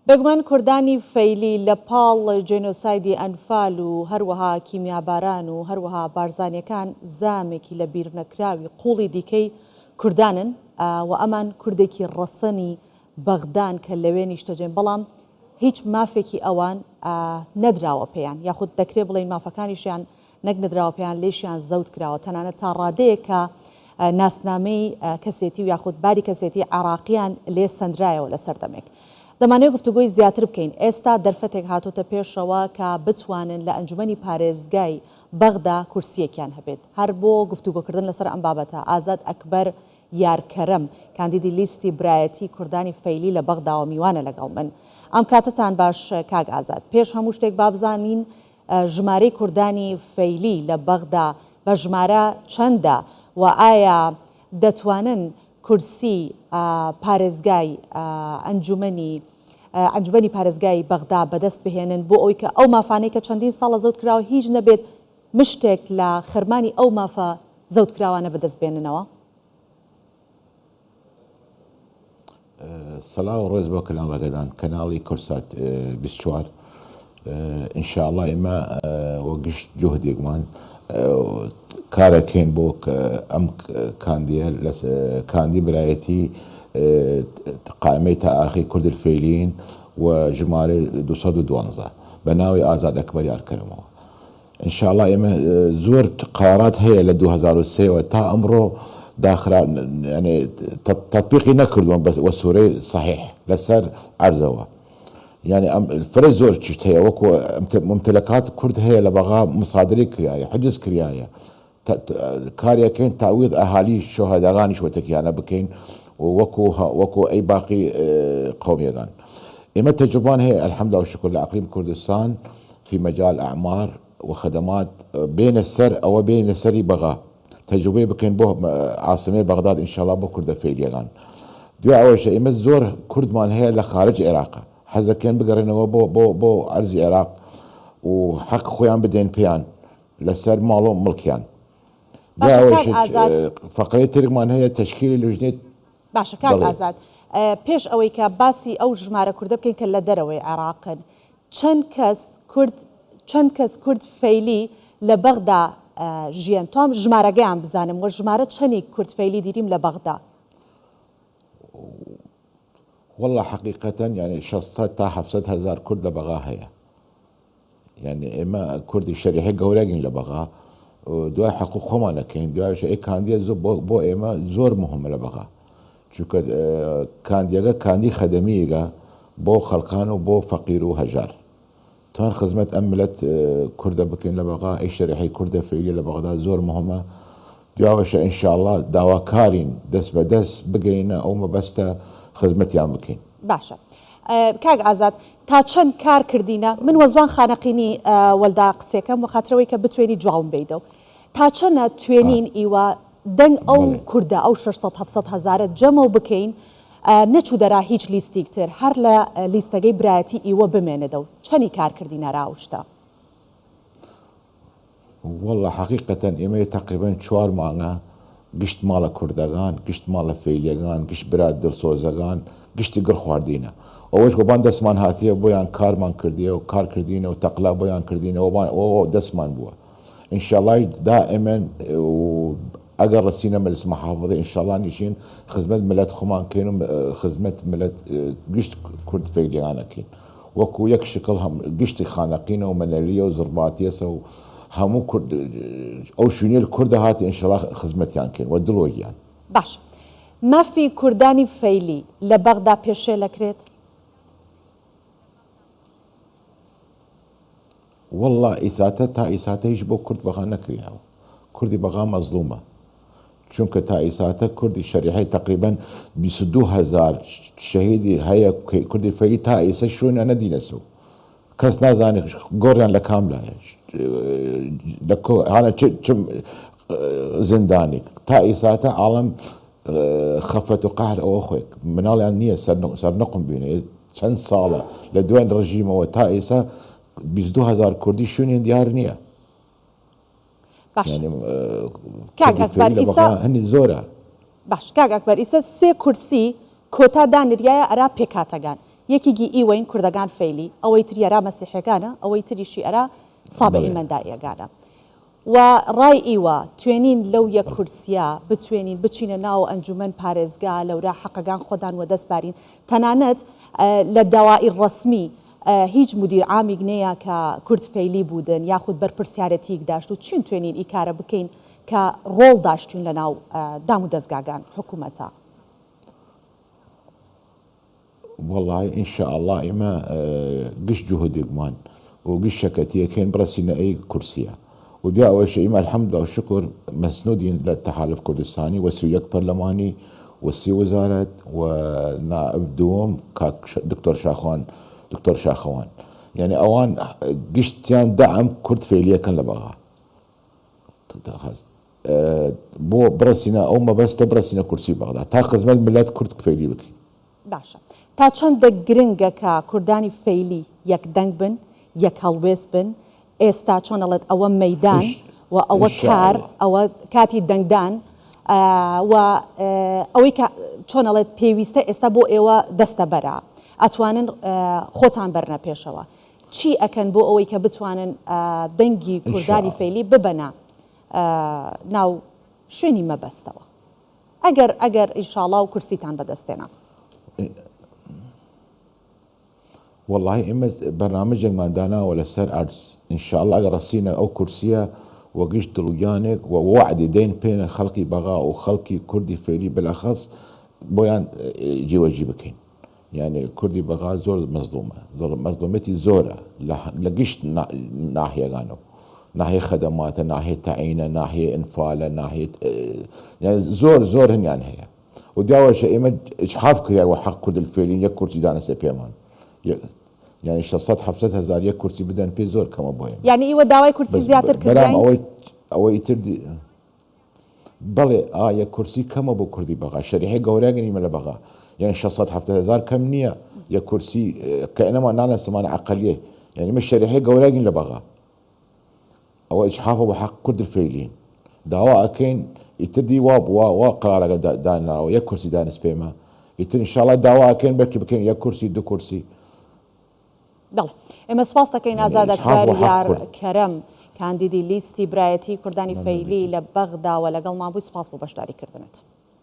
بێگومان کوردانی فەیلی لە پاڵ جێنۆسایدی ئەنفال و هەروەها کیمیاباران و هەروەها بارزانیەکان زامێکی لە بیر نەکراوی قوڵی دیکەی کوردانن و ئەمان کوردێکی ڕەسەنی بەغدان کە لەوێ نیشتەجێن بەڵام هیچ مافێکی ئەوان نەدراوە پێیان یاخود دەکرێت بڵێن مافەکانیشیان نەک نەدراوە پێیان لێشیان زەوت کراوە تەنانەت تا ڕادەیە کە ناسنامەی کەسێتی و یاخود باری کەسێتی عراقیان لێ سندرایەوە لە سەردەمێک. دەمانەوێت گفتوگۆی زیاتر بکەین. ئێستا دەرفەتێک هاتوتە پێشەوە کە بتوانن لە ئەنجومەنی پارێزگای بەغدا کورسیەکیان هەبێت هەر بۆ گفتوگۆکردن لەسەر ئەم بابەتە. ئازاد ئەکبەر یارکەرەم کاندیدی لیستی برایەتی کوردانی فەیلی لە بەغداوە میوانە لەگەڵ من. ئەم کاتتان باش کاک ئازاد. پێش هەموو شتێک بابزانین ژمارەی کوردانی فەیلی لە بەغدا بە ژمارە چەندە و ئایا دەتوانن کورسی پارێزگای ئەنجومەنی پارێزگای بەغدا بەدەست بهێنن بۆ ئەوی کە ئەو مافانەی کە چەندین ساڵە زەوت کراوە هیچ نەبێت مشتێک لە خرمانی ئەو مافە زەوت کراوانە بەدەست بێننەوە؟ سەلاو و ڕێز بۆ کەلام ڕێگەدان کەناڵی کورسات 24 ئینشاءڵڵا ئێمە وە گشت جوهدێکمان کارەکەین بۆ ئەم کاندی برایەتی قائمەی تاعاقی کورد الفەیلین و ژمارە 212 بە ناوی ئازاد ئەکبەر یارکەرەمەوە. ئینشاءڵڵا ئێمە زۆر قرارات هەیە لە 2003 تا ئەمڕۆ داخرا يعني تطبيقي نكردون بس والسوري صحيح لسر عرزوا يعني الفرق زور تشت هي وكو ممتلكات كرد هي لبغا مصادري كريايه حجز كريايه كاريا كين تعويض اهالي الشهداء غاني شو تكيانا بكين وكو اي باقي قوميان. اما التجربان هي الحمد لله والشكر لاقليم كردستان في مجال اعمار وخدمات بين السر او بين السري بغا تجربه بكين بو عاصمه بغداد ان شاء الله بو كرد فيليان. دو اول شيء اما زور كرد مان هي لخارج العراق حزا كان بقرنا بو عرض العراق وحق خويان بدين بيان لسر مالو ملكيان. دو اول شيء فقريه تركمان هي تشكيل لجنه باشا كان آزاد پیش اوی که باسی او ژمارە کوردە بکەین کە لە دەرەوەی عێراقن چەند کەس کورد فەیلی لە بەغدا ژیان تۆم ژمارەگەیان بزانم و ژمارە چەندی کورد فەیلی دیریم لە بەغدا؟ والله حقيقة يعني 600 تا 700 هزار كرد لبغا هيا يعني اما كرد الشريحة قولاقين لبغا ودواء حقوق خمانة كين دواء شيء كان دي بو اما زور مهم لبغا شو كان ديغا كان دي خدمية بو خلقان وبو فقير وهجار تان خدمة أملت كردة بكين لبغا اي شريحة كردة فيلي لبغدا زور مهمة دواء إن شاء الله دوا كارين دس بدس بقينا أو ما بستا خدمتیان بکەین. باشە کاک ئازاد تا چەند کار کردینە من وەزوان خانەقینی وەلدا قسێکەم و خاطرەوەی کە بتوێنی جوڵم بیتەوە تا چەندە توێنین ئیوە دەنگ ئەو کوردە ئەو 600 هزارە جەمە بکەین نەچوو دەرا هیچ لیستێکتر هەر لە لیستەکەی برایەتی ئیوە بمێنێتەوە چەندی کار کردینە راوشتا؟ والله حقيقة ئێمە تقریبا 4 مانگە گشت ماڵە کوردەکان گشت ماڵە فەیلیەکان گشت برات دڵسۆزەکان گشتی گر خواردینە ئەوەش بۆبان دەستمان هاتیە بۆیان کارمان کردیە و کار کردینە و تەقلا بۆیان کردینەوەبان ئەوە دەستمان بووە ئینشاءڵڵا دائما ئەگەر ڕسینە مەجلس مەحافەظە ئینشاءڵڵا نیشین خزمەت ملەت خۆمان کەین و خزمەت ملەت گشت کورد فەیلیەکانەکەین وەکو یەک شکڵ گشتی خانەقینە و مەنەلیە و زڕباتیەسە و هەموو کورد ئەو شوێنەی کوردە هاتی ئینشاءڵڵا خزمەتیان کەین و دڵۆیان. باش مافی کوردانی فەیلی لە بەغدا پێشێلەکرێت؟ والله ئیساتە تا ئیساتە هیچ بۆ کورد بەغا نەکریاوە کوردی بەغا مەزلومە چونکە تا ئیساتە کوردی شەریحەی تقریبا 22 هزار شەهیدی هەیە کوردی فەیلی تا ئێستا شوێنە نەدینە سەو کەس نازانێت گۆڕیان لە کام لایە هانە چم زندانی تا ئیساتە عاڵەم خەفەت و قەهر ئەوە خۆی مناڵیان نییە سەرنەقم بینێ چەند ساڵە لە دوایین ڕژیمەوە تا ئێستا 22 هزار کوردی شوێنیان دیار نییە. هەنی زۆرە. باش کاک ئەکبەر ئیسە 3 کورسی کۆتا دانریایە ئەرا پێکاتەگان یەکێکی ئیوەین کوردەکان فەیلی ئەوەی تریارا مەسیحەکانە ئەوەی تریشی ئەرا سابعی مەندائیەکانە و ڕای ئیوە توێنین لەو یەک کورسیا بتوێنین بچینە ناو ئەنجومەن پارێزگا لەورا حەقەکان خۆدان و دەستبارین تەنانەت لە داوای ڕسمی هیچ مدیر عامیک نەیە کە کورد فەیلی بوودن یاخود بەرپرسیارەتیک داشت و چین توێنین ئی کارە بکەین کە ڕۆڵ داشتین لە ناو دام و دەستگاکان حکوومەتە والله إن شاء الله إما قش جهد يقمان وقش شكتية كان برسينا أي كرسية ودي أول شيء إما الحمد لله والشكر مسنودين للتحالف الكردستاني وسياق برلماني وسي وزارة ونائب دوم دكتور شاخوان يعني أوان قشتيان دعم كرد فعليا كان لبغا بو برسينا أو ما بس تبرسينا كرسي بغدا تاقز مال ملات كرد فعلي بكي باشە تا چەندە گرنگە کە کوردانی فەیلی یەک دەنگ بن یەک هەڵوێز بن ئێستا چۆنەڵێت ئەوە مەیدان و ئەوە کار ئەوە کاتی دەنگدان و ئەوەی چۆنەڵێت پێویستە ئێستا بۆ ئێوە دەستە بەرە ئەتوانن خۆتان بەرنە پێشەوە چی ئەکەن بۆ ئەوەی کە بتوانن دەنگی کوردانی فەیلی ببەنە ناو شوێنی مەبەستەوە ئەگەر ئینشاڵڵا و کورسیتان بەدەستێنە والله إما برنامج ما دانا ولا سر أرز إن شاء الله رسينا أو كرسية وقشت لجانك ووعد دين بين خلقي بغاء وخلقي كردي فيلي بالأخص بيان جي وجيبكين يعني كردي بغاء زور مظلومتي زورة لقشت ناحية قانو ناحية خدمات ناحية تعيينة ناحية انفالة ناحية يعني زور هن يعني هي ودي أول شيء إما إجحاف كريا وحق كرد الفيلين يكرسي دانا سبيمان يعني شخصات حفظتها زارية كرسي بدن في زور كما بوين يعني إيوة داوي كرسي زيادة كردين أو يتردي بلي يا كرسي كما بو كردي بغا شريحة قوراقني ملا بغا يعني شخصات حفظتها زار كم نية يا كرسي كأنما نانا سمان عقلية يعني مش شريحة قوراقني لبغا أو إجحافه بحق كرد الفيلين دعوة أكين يتردي وقرار دانا ويا كرسي دانس بيما يتر إن شاء الله دعوة أكين بركي بكين يا كرسي دو كرسي بەڵێ ئێمە سپاس دەکەین ئازاد ئەکبەر یار کەرەم کاندیدی لیستی برایەتی کوردانی فەیلی لە بەغداوە لەگەڵمان بووی سپاس بۆ بەشداریکردنت